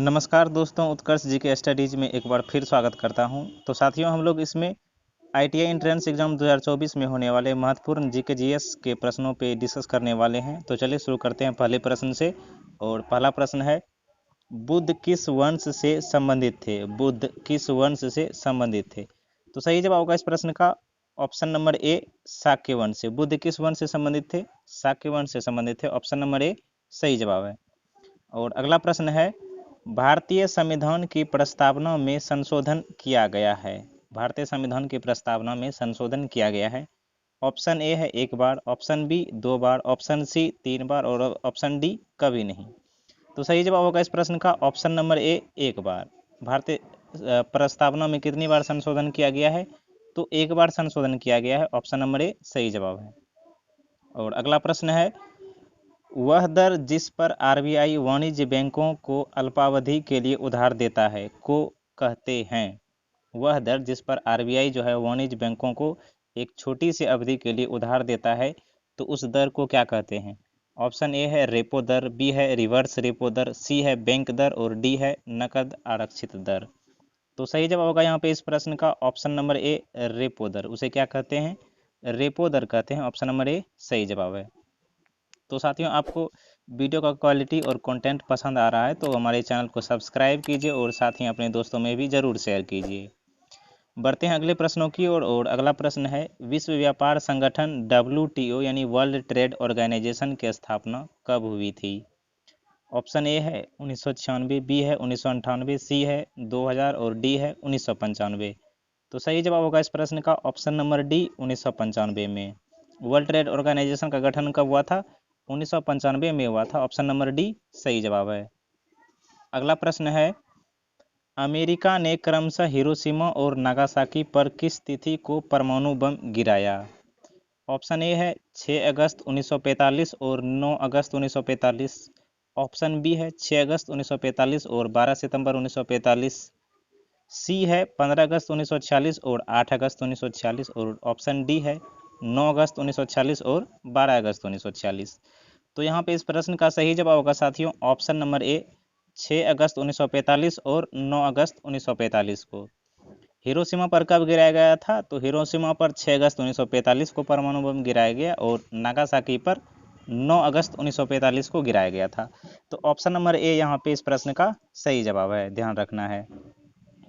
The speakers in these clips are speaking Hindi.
नमस्कार दोस्तों, उत्कर्ष जी के स्टडीज में एक बार फिर स्वागत करता हूं। तो साथियों, हम लोग इसमें आईटीआई एंट्रेंस एग्जाम 2024 में होने वाले महत्वपूर्ण जीके जीएस के प्रश्नों पे डिस्कस करने वाले हैं। तो चलिए शुरू करते हैं पहले प्रश्न से। और पहला प्रश्न है, बुद्ध किस वंश से संबंधित थे? बुद्ध किस वंश से संबंधित थे? तो सही जवाब होगा इस प्रश्न का ऑप्शन नंबर ए, शाक्य वंश से। बुद्ध किस वंश से संबंधित थे? शाक्य वंश से संबंधित थे। ऑप्शन नंबर ए सही जवाब है। और अगला प्रश्न है, भारतीय संविधान की प्रस्तावना में संशोधन किया गया है। भारतीय संविधान की प्रस्तावना में संशोधन किया गया है। ऑप्शन ए है 1 बार, ऑप्शन बी 2 बार, ऑप्शन सी 3 बार और ऑप्शन डी कभी नहीं। तो सही जवाब होगा इस प्रश्न का ऑप्शन नंबर ए 1 बार। भारतीय प्रस्तावना में कितनी बार संशोधन किया गया है? तो 1 बार संशोधन किया गया है। ऑप्शन नंबर ए सही जवाब है। और अगला प्रश्न है, वह दर जिस पर आरबीआई वाणिज्य बैंकों को अल्पावधि के लिए उधार देता है को कहते हैं? वह दर जिस पर आरबीआई जो है वाणिज्य बैंकों को एक छोटी सी अवधि के लिए उधार देता है, तो उस दर को क्या कहते हैं? ऑप्शन ए है रेपो दर, बी है रिवर्स रेपो दर, सी है बैंक दर और डी है नकद आरक्षित दर। तो सही जवाब होगा यहाँ पे इस प्रश्न का ऑप्शन नंबर ए रेपो दर। उसे क्या कहते हैं? रेपो दर कहते हैं। ऑप्शन नंबर ए सही जवाब है। तो साथियों, आपको वीडियो का क्वालिटी और कंटेंट पसंद आ रहा है तो हमारे चैनल को सब्सक्राइब कीजिए और साथ ही अपने दोस्तों में भी ज़रूर शेयर कीजिए। बढ़ते हैं अगले प्रश्नों की ओर। और अगला प्रश्न है, विश्व व्यापार संगठन WTO यानी वर्ल्ड ट्रेड ऑर्गेनाइजेशन की स्थापना कब हुई थी? ऑप्शन ए है 1996, बी है 1998, सी है 2000 और डी है 1995। तो सही जवाब होगा इस प्रश्न का ऑप्शन नंबर डी 1995 में। वर्ल्ड ट्रेड ऑर्गेनाइजेशन का गठन कब हुआ था? 1995 में हुआ था। ऑप्शन नंबर डी सही जवाब है। अगला प्रश्न है, अमेरिका ने क्रमशः हिरोशिमा और नागासाकी पर किस तिथि को परमाणु बम गिराया? ऑप्शन ए है 6 अगस्त 1945 और 9 अगस्त 1945। ऑप्शन बी है 6 अगस्त 1945 और 12 सितंबर 1945। सी है 15 अगस्त 1946 और 8 अगस्त 1946 और ऑप्शन डी है 9 अगस्त 1946 और 12 अगस्त 1946। तो यहाँ पे इस प्रश्न का सही जवाब होगा साथियों ऑप्शन नंबर ए 6 अगस्त 1945 और 9 अगस्त 1945 को। हिरोशिमा पर कब गिराया गया था? तो हिरोशिमा पर 6 अगस्त 1945 को परमाणु बम गिराया गया और नागासाकी पर 9 अगस्त 1945 को गिराया गया था। तो ऑप्शन नंबर ए यहाँ पे इस प्रश्न का सही जवाब है, ध्यान रखना है।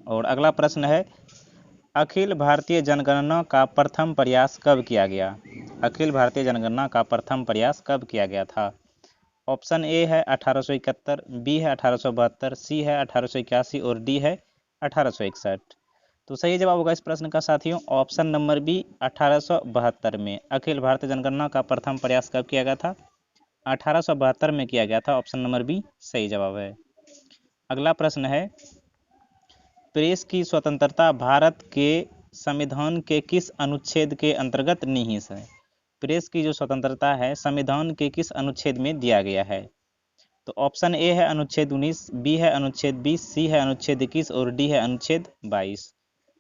और अगला प्रश्न है, अखिल भारतीय जनगणना का प्रथम प्रयास कब किया गया? अखिल भारतीय जनगणना का प्रथम प्रयास कब किया गया था? ऑप्शन ए है 1871, बी है 1872, सी है 1881 और डी है 1861। तो सही जवाब होगा इस प्रश्न का साथियों ऑप्शन नंबर बी 1872 में। अखिल भारतीय जनगणना का प्रथम प्रयास कब किया गया था? 1872 में किया गया था। ऑप्शन नंबर बी सही जवाब है। अगला प्रश्न है, प्रेस की स्वतंत्रता भारत के संविधान के किस अनुच्छेद के अंतर्गत निहित है? प्रेस की जो स्वतंत्रता है संविधान के किस अनुच्छेद में दिया गया है? तो ऑप्शन ए है अनुच्छेद 19, बी है अनुच्छेद 20, सी है अनुच्छेद 21 और डी है अनुच्छेद 22।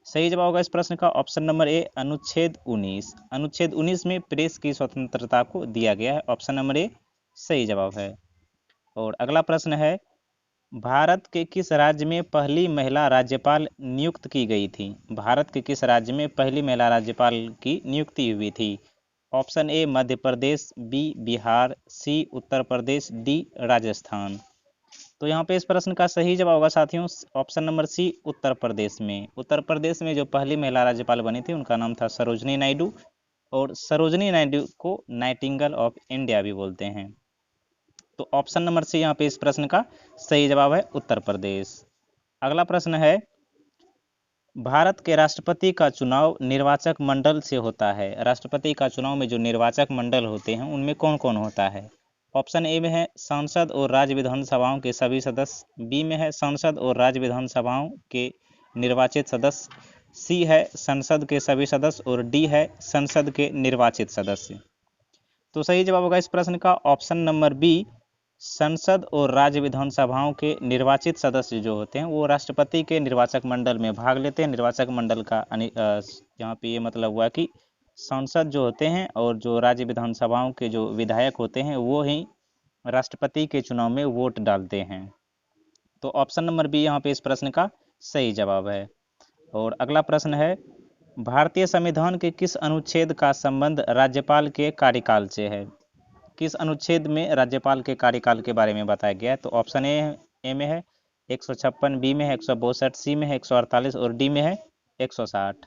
सही जवाब होगा इस प्रश्न का ऑप्शन नंबर ए अनुच्छेद 19। अनुच्छेद 19 में प्रेस की स्वतंत्रता को दिया गया है। ऑप्शन नंबर ए सही जवाब है। और अगला प्रश्न है, भारत के किस राज्य में पहली महिला राज्यपाल नियुक्त की गई थी? भारत के किस राज्य में पहली महिला राज्यपाल की नियुक्ति हुई थी? Option A Madhya Pradesh, B Bihar, C Uttar Pradesh, D Rajasthan. तो यहाँ पे इस प्रश्न का सही जवाब होगा साथियों ऑप्शन नंबर सी उत्तर प्रदेश में। उत्तर प्रदेश में जो पहली महिला राज्यपाल बनी थी उनका नाम था सरोजनी नायडू, और सरोजनी नायडू को नाइटिंगेल ऑफ इंडिया भी बोलते हैं। तो ऑप्शन नंबर सी यहाँ पे इस प्रश्न का सही जवाब है उत्तर प्रदेश। अगला प्रश्न है, भारत के राष्ट्रपति का चुनाव निर्वाचक मंडल से होता है। राष्ट्रपति का चुनाव में जो निर्वाचक मंडल होते हैं उनमें कौन कौन होता है? ऑप्शन ए में है सांसद और राज्य विधानसभाओं के सभी सदस्य, बी में है सांसद और राज्य विधानसभाओं के निर्वाचित सदस्य, सी है संसद के सभी सदस्य और डी है संसद के निर्वाचित सदस्य। तो सही जवाब होगा इस प्रश्न का ऑप्शन नंबर बी, संसद और राज्य विधानसभाओं के निर्वाचित सदस्य जो होते हैं वो राष्ट्रपति के निर्वाचक मंडल में भाग लेते हैं। निर्वाचक मंडल का यहाँ पे ये मतलब हुआ कि सांसद जो होते हैं और जो राज्य विधानसभाओं के जो विधायक होते हैं वो ही राष्ट्रपति के चुनाव में वोट डालते हैं। तो ऑप्शन नंबर बी यहाँ पे इस प्रश्न का सही जवाब है। और अगला प्रश्न है, भारतीय संविधान के किस अनुच्छेद का संबंध राज्यपाल के कार्यकाल से है? किस अनुच्छेद में राज्यपाल के कार्यकाल के बारे में बताया गया है? तो ऑप्शन ए में है 156, बी में है 162, सी में है 148 और डी में है 160।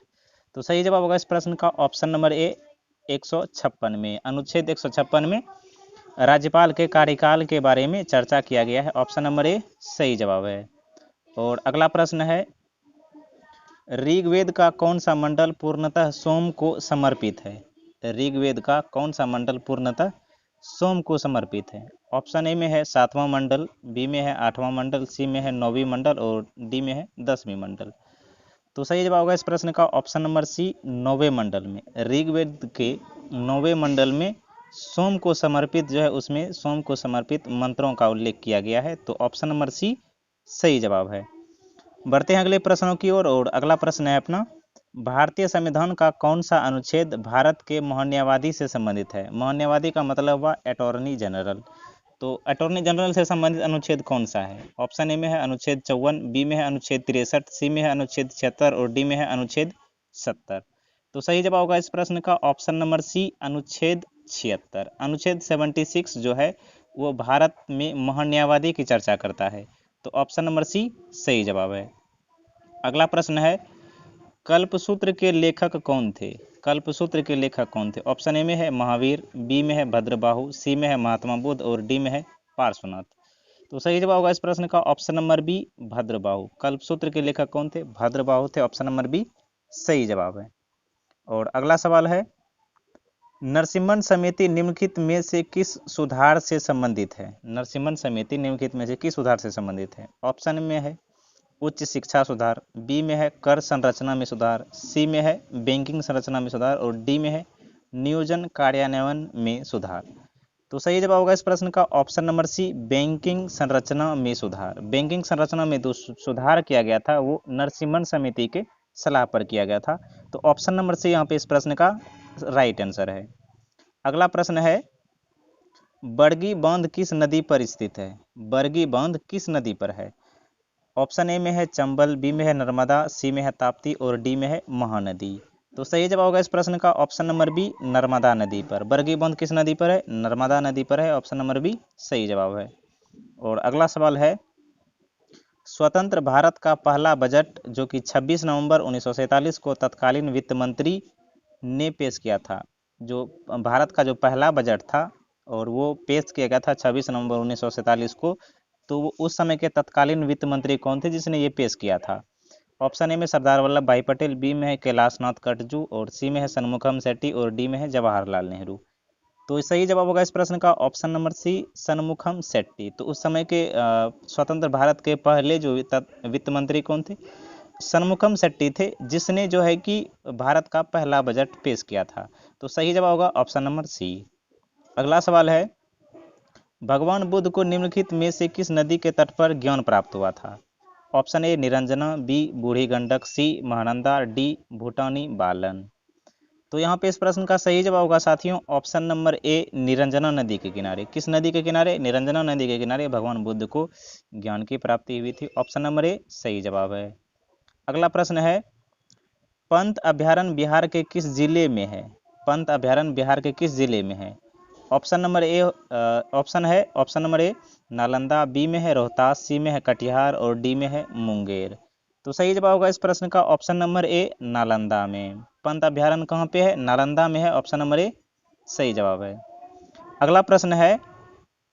तो सही जवाब होगा इस प्रश्न का ऑप्शन नंबर ए 156 में। अनुच्छेद 156 में राज्यपाल के कार्यकाल के बारे में चर्चा किया गया है। ऑप्शन नंबर ए सही जवाब है। और अगला प्रश्न है, ऋग्वेद का कौन सा मंडल पूर्णतः सोम को समर्पित है? ऋग्वेद का कौन सा मंडल पूर्णतः सोम को समर्पित है? ऑप्शन ए में है 7वां मंडल, बी में है 8वां मंडल, सी में है 9वीं मंडल और डी में है 10वीं मंडल। तो सही जवाब होगा इस प्रश्न का ऑप्शन नंबर सी 9वें मंडल में। ऋग्वेद के 9वें मंडल में सोम को समर्पित जो है उसमें सोम को समर्पित मंत्रों का उल्लेख किया गया है। तो ऑप्शन नंबर सी सही जवाब है। बढ़ते हैं अगले प्रश्नों की ओर। और अगला प्रश्न है अपना, भारतीय संविधान का कौन सा अनुच्छेद भारत के महान्यायवादी से संबंधित है? महान्यायवादी का मतलब हुआ अटॉर्नी जनरल। तो अटॉर्नी जनरल से संबंधित अनुच्छेद कौन सा है? ऑप्शन ए में है अनुच्छेद 54, बी में है अनुच्छेद 63, सी में है अनुच्छेद 76 और डी में है अनुच्छेद 70। तो सही जवाब होगा इस प्रश्न का ऑप्शन नंबर सी अनुच्छेद 76। अनुच्छेद 76 जो है वो भारत में महान्यायवादी की चर्चा करता है। तो ऑप्शन नंबर सी सही जवाब है। अगला प्रश्न है, कल्पसूत्र के लेखक कौन थे? कल्पसूत्र के लेखक कौन थे? ऑप्शन ए में है महावीर, बी में है भद्रबाहु, सी में है महात्मा बुद्ध और डी में है पार्श्वनाथ। तो सही जवाब होगा इस प्रश्न का option number B Bhadrabahu. Kalpasutra के लेखक कौन थे? भद्रबाहु थे। ऑप्शन नंबर बी सही जवाब है। और अगला सवाल है, नरसिम्हन समिति निम्नलिखित में से किस सुधार से संबंधित है? नरसिम्हन समिति निम्नलिखित में से किस सुधार से संबंधित है? ऑप्शन में है उच्च शिक्षा सुधार, बी में है कर संरचना में सुधार, सी में है बैंकिंग संरचना में सुधार और डी में है नियोजन कार्यान्वयन में सुधार। तो सही जवाब होगा इस प्रश्न का ऑप्शन नंबर सी बैंकिंग संरचना में सुधार। बैंकिंग संरचना में जो सुधार किया गया था वो नरसिम्हन समिति के सलाह पर किया गया था। तो ऑप्शन नंबर सी यहाँ पे इस प्रश्न का राइट आंसर है। अगला प्रश्न है, बरगी बांध किस नदी पर स्थित है? बरगी बांध किस नदी पर है? ऑप्शन ए में है चंबल, बी में है नर्मदा, सी में है ताप्ती और डी में है महानदी। तो सही जवाब होगा इस प्रश्न का ऑप्शन नंबर बी नर्मदा नदी पर। बरगी बांध किस नदी पर है? नर्मदा नदी पर है। ऑप्शन नंबर बी सही जवाब है। और अगला सवाल है, स्वतंत्र भारत का पहला बजट जो कि 26 नवंबर 1947 को तत्कालीन वित्त मंत्री ने पेश किया था, जो भारत का जो पहला बजट था और वो पेश किया गया था 26 नवंबर 1947 को, तो वो उस समय के तत्कालीन वित्त मंत्री कौन थे जिसने ये पेश किया था? ऑप्शन ए में सरदार वल्लभ भाई पटेल, बी में है कैलाशनाथ कटजू और सी में है सन्मुखम सेट्टी और डी में है जवाहरलाल नेहरू। तो सही जवाब होगा इस प्रश्न का option number C Shanmukham Shetty. तो उस समय के स्वतंत्र भारत के पहले जो वित्त मंत्री कौन थे? सन्मुखम सेट्टी थे, जिसने जो है कि भारत का पहला बजट पेश किया था। तो सही जवाब होगा ऑप्शन नंबर सी। अगला सवाल है, भगवान बुद्ध को निम्नलिखित में से किस नदी के तट पर ज्ञान प्राप्त हुआ था? Option A Niranjana, B Burhi Gandak, C Mahananda, D भूटानी बालन। तो यहाँ पे इस प्रश्न का सही जवाब होगा साथियों ऑप्शन नंबर ए निरंजना नदी के किनारे। किस नदी के किनारे? निरंजना नदी के किनारे भगवान बुद्ध को ज्ञान की प्राप्ति हुई थी। ऑप्शन नंबर ए सही जवाब है। अगला प्रश्न है, पंत अभ्यारण्य बिहार के किस जिले में है? पंत अभ्यारण्य बिहार के किस जिले में है? Option number A option number A Nalanda, B में है रोहतास, सी में है कटिहार और डी में है मुंगेर। तो सही जवाब होगा इस प्रश्न का ऑप्शन नंबर ए नालंदा में। पंत अभ्यारण्य कहाँ पे है? नालंदा में है। ऑप्शन नंबर ए सही जवाब है। अगला प्रश्न है,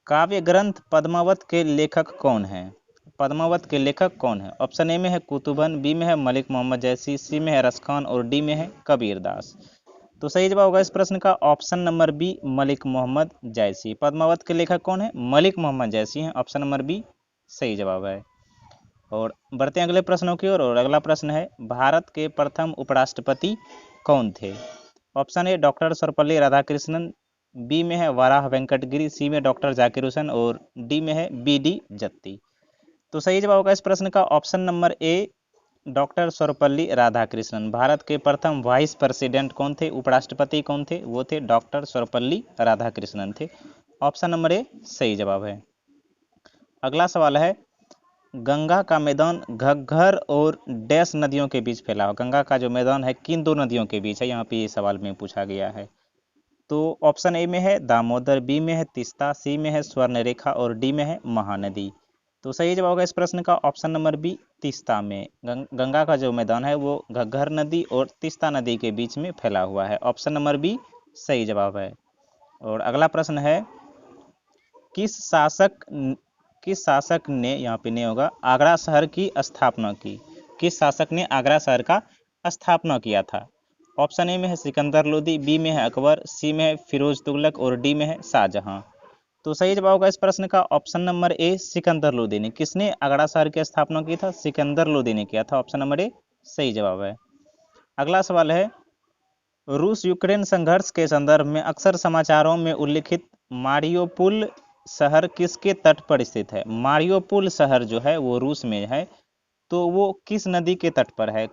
काव्य ग्रंथ पद्मावत के लेखक कौन है? पद्मावत के लेखक कौन है? ऑप्शन ए में है कुतुबन, बी में है मलिक मोहम्मद जैसी, सी में है रसखान और डी में है कबीर दास। तो सही जवाब होगा इस प्रश्न का option number B Malik Mohammad Jaisi. Padmavat के लेखक कौन है? मलिक मोहम्मद जैसी हैं। ऑप्शन नंबर बी सही जवाब है। और बढ़ते हैं अगले प्रश्नों की ओर। और अगला प्रश्न है, भारत के प्रथम उपराष्ट्रपति कौन थे? Option A doctor Sarvepalli Radhakrishnan, B में है वाराह वेंकटगिरी, सी में डॉक्टर जाकिर हुसैन और डी में है बी डी जत्ती। तो सही जवाब होगा इस प्रश्न का ऑप्शन नंबर ए डॉक्टर सर्वपल्ली राधाकृष्णन। भारत के प्रथम वाइस प्रेसिडेंट कौन थे? उपराष्ट्रपति कौन थे? वो थे डॉक्टर सर्वपल्ली राधाकृष्णन थे। ऑप्शन नंबर ए सही जवाब है। अगला सवाल है, गंगा का मैदान घग्घर और डैश नदियों के बीच फैला हुआ। गंगा का जो मैदान है किन दो नदियों के बीच है, यहाँ पे ये सवाल में पूछा गया है। तो ऑप्शन ए में है दामोदर, बी में है तीस्ता, सी में है स्वर्णरेखा और डी में है महानदी। तो सही जवाब होगा इस प्रश्न का ऑप्शन नंबर बी, तीस्ता में। गंगा का जो मैदान है वो घग्घर नदी और तीस्ता नदी के बीच में फैला हुआ है। ऑप्शन नंबर बी सही जवाब है। और अगला प्रश्न है, किस शासक ने, यहाँ पे नहीं होगा, आगरा शहर की स्थापना की? किस शासक ने आगरा शहर का स्थापना किया था? ऑप्शन ए में है सिकंदर लोदी, बी में है अकबर, सी में है फिरोज तुगलक और डी में है शाहजहां। तो सही जवाब होगा इस प्रश्न का ऑप्शन नंबर ए, सिकंदर लोदी ने। किसने आगरा शहर की स्थापना की था? सिकंदर लोदी ने किया था। ऑप्शन नंबर ए सही जवाब है। अगला सवाल है, रूस यूक्रेन संघर्ष के संदर्भ में अक्सर समाचारों में उल्लिखित मारियोपुल शहर किसके तट पर स्थित है? मारियोपुल शहर जो है वो रूस में है, तो वो किस नदी के तट पर है?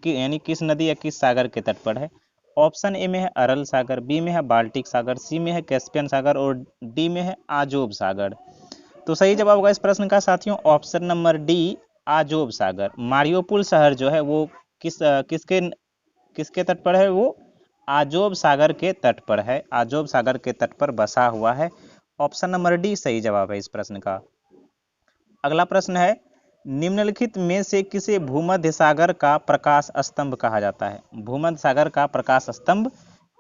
यानी किस नदी या किस सागर के तट पर है? ऑप्शन ए में है अरल सागर, बी में है बाल्टिक सागर, सी में है कैस्पियन सागर और डी में है आजोब सागर। तो सही जवाब होगा इस प्रश्न का साथियों ऑप्शन नंबर डी, आजोब सागर। मारियोपुल शहर जो है वो किसके तट पर है? वो आजोब सागर के तट पर है। आजोब सागर के तट पर बसा हुआ है। ऑप्शन नंबर डी सही जवाब है इस प्रश्न का। अगला प्रश्न है, निम्नलिखित में से किसे भूमध्य सागर का प्रकाश स्तंभ कहा जाता है? भूमध्य सागर का प्रकाश स्तंभ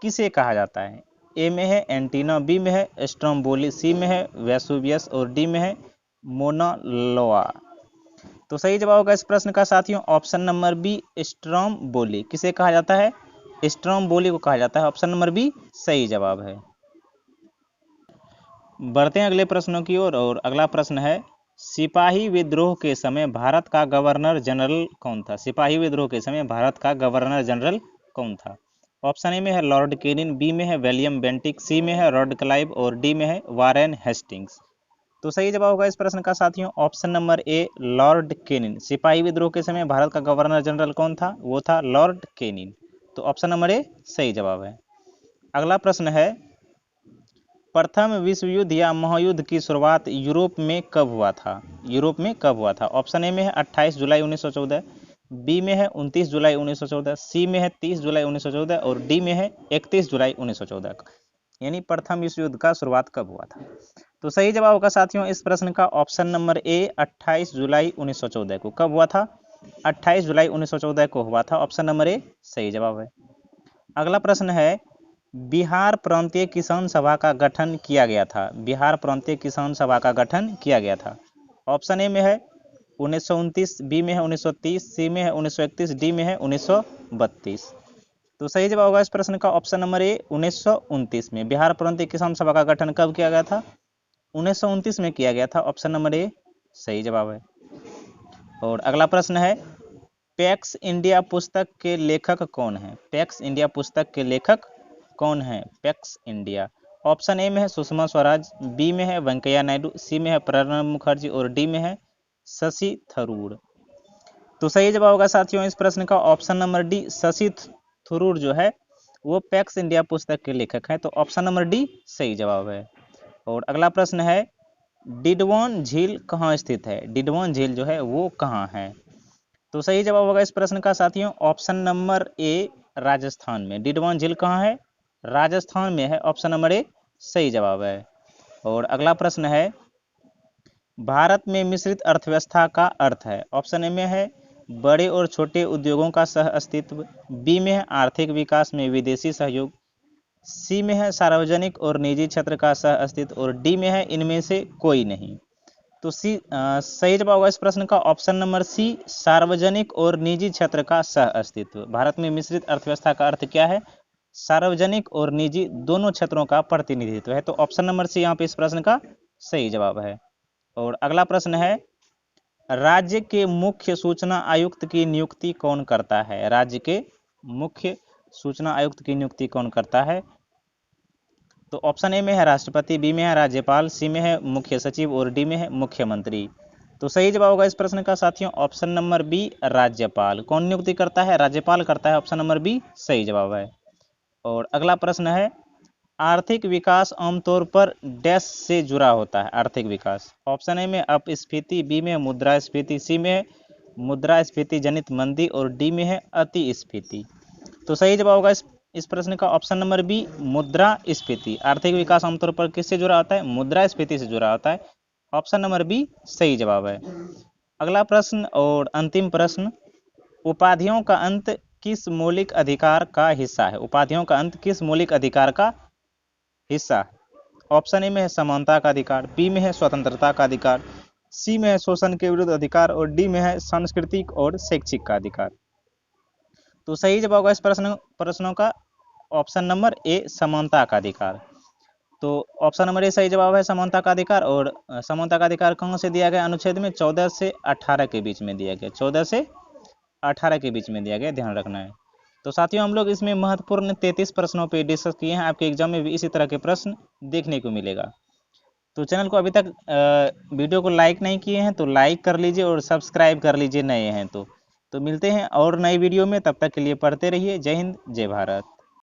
किसे कहा जाता है? ए में है एंटीना, बी में है स्ट्रोम्बोली, सी में है वेसुवियस और डी में है मोना लोआ। तो सही जवाब होगा इस प्रश्न का साथियों ऑप्शन नंबर बी, स्ट्रोम्बोली। किसे कहा जाता है? स्ट्रोम्बोली को कहा जाता है। ऑप्शन नंबर बी सही जवाब है। बढ़ते हैं अगले प्रश्नों की ओर। और अगला प्रश्न है, सिपाही विद्रोह के समय भारत का गवर्नर जनरल कौन था? सिपाही विद्रोह के समय भारत का गवर्नर जनरल कौन था? ऑप्शन ए में है लॉर्ड केनिन, बी में है विलियम बेंटिक, सी में है लॉर्ड क्लाइव और डी में है वारेन हेस्टिंग्स। तो सही जवाब होगा इस प्रश्न का साथियों ऑप्शन नंबर ए, लॉर्ड केनिन। सिपाही विद्रोह के समय भारत का गवर्नर जनरल कौन था? वो था लॉर्ड केनिन। तो ऑप्शन नंबर ए सही जवाब है। अगला प्रश्न है, प्रथम विश्व युद्ध या महायुद्ध की शुरुआत यूरोप में कब हुआ था? यूरोप में कब हुआ था? ऑप्शन ए में है 28 जुलाई 1914, बी में है 29 जुलाई 1914, सी में है 30 जुलाई 1914 और डी में है 31 जुलाई 1914। यानी प्रथम विश्व युद्ध का शुरुआत कब हुआ था? तो सही जवाब होगा साथियों इस प्रश्न का ऑप्शन नंबर ए, 28 जुलाई 1914 को। कब हुआ था? 28 जुलाई 1914 को हुआ था। ऑप्शन नंबर ए सही जवाब है। अगला प्रश्न है, बिहार प्रांतीय किसान सभा का गठन किया गया था। बिहार प्रांतीय किसान सभा का गठन किया गया था। ऑप्शन ए में है 1929, बी में है 1930, सी में है 1931, डी में है 1932। तो सही जवाब होगा इस प्रश्न का ऑप्शन नंबर ए, 1929 में। बिहार प्रांतीय किसान सभा का गठन कब किया गया था? 1929 में किया गया था। ऑप्शन नंबर ए सही जवाब है। और अगला प्रश्न है, पैक्स इंडिया पुस्तक के लेखक कौन है? पैक्स इंडिया पुस्तक के लेखक कौन है? PACS India. ऑप्शन ए में है सुषमा स्वराज, बी में है वेंकैया नायडू, सी में है प्रणब मुखर्जी और डी में है शशि थरूर। तो सही जवाब होगा साथियों इस प्रश्न का option number D, Shashi Tharoor जो है वो पैक्स इंडिया पुस्तक के लेखक हैं। तो ऑप्शन नंबर डी सही जवाब है। और अगला प्रश्न है, डिडवान झील कहाँ स्थित है? डिडवान झील जो है वो कहाँ है? तो सही जवाब होगा इस प्रश्न का साथियों ऑप्शन नंबर ए, राजस्थान में। डिडवान झील कहाँ है? राजस्थान में है। ऑप्शन नंबर ए सही जवाब है। और अगला प्रश्न है, भारत में मिश्रित अर्थव्यवस्था का अर्थ है। ऑप्शन ए में है बड़े और छोटे उद्योगों का सह अस्तित्व, बी में है आर्थिक विकास में विदेशी सहयोग, सी में है सार्वजनिक और निजी क्षेत्र का सह अस्तित्व और डी में है इनमें से कोई नहीं। तो सही जवाब होगा इस प्रश्न का ऑप्शन नंबर सी, सार्वजनिक और निजी क्षेत्र का सह अस्तित्व। भारत में मिश्रित अर्थव्यवस्था का अर्थ क्या है? सार्वजनिक और निजी दोनों क्षेत्रों का प्रतिनिधित्व है। तो ऑप्शन नंबर सी यहाँ पे इस प्रश्न का सही जवाब है। और अगला प्रश्न है, राज्य के मुख्य सूचना आयुक्त की नियुक्ति कौन करता है? राज्य के मुख्य सूचना आयुक्त की नियुक्ति कौन करता है? तो ऑप्शन ए में है राष्ट्रपति, बी में है राज्यपाल, सी में है मुख्य सचिव और डी में है मुख्यमंत्री। तो सही जवाब होगा इस प्रश्न का साथियों ऑप्शन नंबर बी, राज्यपाल। कौन नियुक्ति करता है? राज्यपाल करता है। ऑप्शन नंबर बी सही जवाब है। और अगला प्रश्न है, आर्थिक विकास आमतौर पर डैश से जुड़ा होता है। आर्थिक विकास ऑप्शन ए में अपस्फीति, बी में मुद्रास्फीति, सी में मुद्रास्फीति जनित मंदी और डी में है अतिस्फीति। तो सही जवाब होगा इस प्रश्न का ऑप्शन नंबर बी, मुद्रास्फीति। आर्थिक विकास आमतौर पर किससे जुड़ा होता है? मुद्रास्फीति से जुड़ा होता है। ऑप्शन नंबर बी सही जवाब है। अगला प्रश्न और अंतिम प्रश्न, उपाधियों का अंत किस मौलिक अधिकार का हिस्सा है? उपाधियों का अंत किस मौलिक अधिकार का हिस्सा? ऑप्शन ए में है समानता का अधिकार, बी में है स्वतंत्रता का अधिकार, सी में है शोषण के विरुद्ध अधिकार और डी में है सांस्कृतिक और शैक्षिक का अधिकार। तो सही जवाब होगा इस प्रश्नों का ऑप्शन नंबर ए, समानता का अधिकार। तो ऑप्शन नंबर ए सही जवाब है, समानता का अधिकार। और समानता का अधिकार कहाँ से दिया गया? अनुच्छेद में 14 से 18 के बीच में दिया गया। 14 से 18 के बीच में दिया गया, ध्यान रखना है। तो साथियों, हम लोग इसमें महत्वपूर्ण 33 प्रश्नों पे डिस्कस किए हैं। आपके एग्जाम में भी इसी तरह के प्रश्न देखने को मिलेगा। तो चैनल को अभी तक वीडियो को लाइक नहीं किए हैं तो लाइक कर लीजिए और सब्सक्राइब कर लीजिए नए हैं तो मिलते हैं और नई वीडियो में। तब तक के लिए पढ़ते रहिए। जय हिंद, जय भारत।